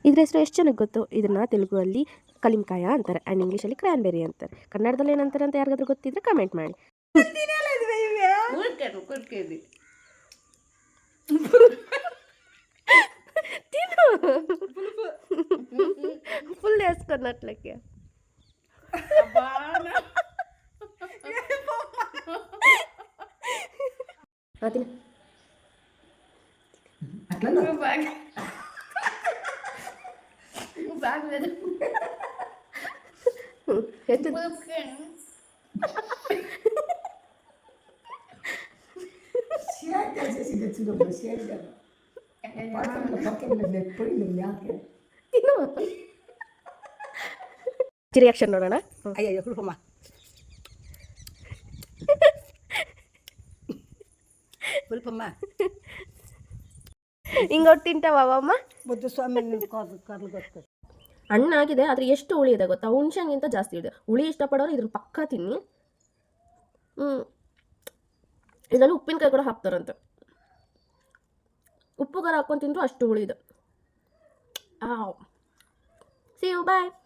ಇದ್ರ ಹೆಸರು ಎಷ್ಟು ಜನಕ್ಕೆ ಗೊತ್ತು? ಇದನ್ನ ತೆಲುಗುವಲ್ಲಿ ಕಲಿಮ್ಕಾಯ ಅಂತಾರೆ ಆ್ಯಂಡ್ ಇಂಗ್ಲೀಷಲ್ಲಿ ಕ್ರ್ಯಾನ್ಬೆರಿ ಅಂತಾರೆ. ಕನ್ನಡದಲ್ಲಿ ಏನಂತಾರೆ ಅಂತ ಯಾರಿಗಾದ್ರೂ ಗೊತ್ತಿದ್ರೆ ಕಮೆಂಟ್ ಮಾಡಿ. ಫುಲ್ వేసుకున్నట్లకి అది ರಿಯಾಕ್ಷನ್ ನೋಡೋಣ. ಅಯ್ಯೋ ಹುಡುಗಮ್ಮ ಸ್ವಲ್ಪಮ್ಮ ಹಿಂಗೊಟ್ಟು ತಿಂತಾವಮ್ಮ. ಬುದ್ಧ ಸ್ವಾಮಿ ಕರ್ಲು ಗೊತ್ತು. ಹಣ್ಣಾಗಿದೆ, ಆದರೆ ಎಷ್ಟು ಹುಳಿ ಇದೆ ಗೊತ್ತಾ? ಹುಣ್ಸೆಗಿಂತ ಜಾಸ್ತಿ ಇದೆ. ಹುಳಿ ಇಷ್ಟಪಡೋರು ಇದ್ರ ಪಕ್ಕ ತಿನ್ನಿ. ಇದರಲ್ಲಿ ಉಪ್ಪಿನಕಾಯಿ ಕೂಡ ಹಾಕ್ತಾರಂತೆ. ಉಪ್ಪು ಖಾರ ಹಾಕ್ಕೊಂಡು ತಿಂದ್ರು ಅಷ್ಟು ಹುಳಿ ಇದೆ. See you, bye.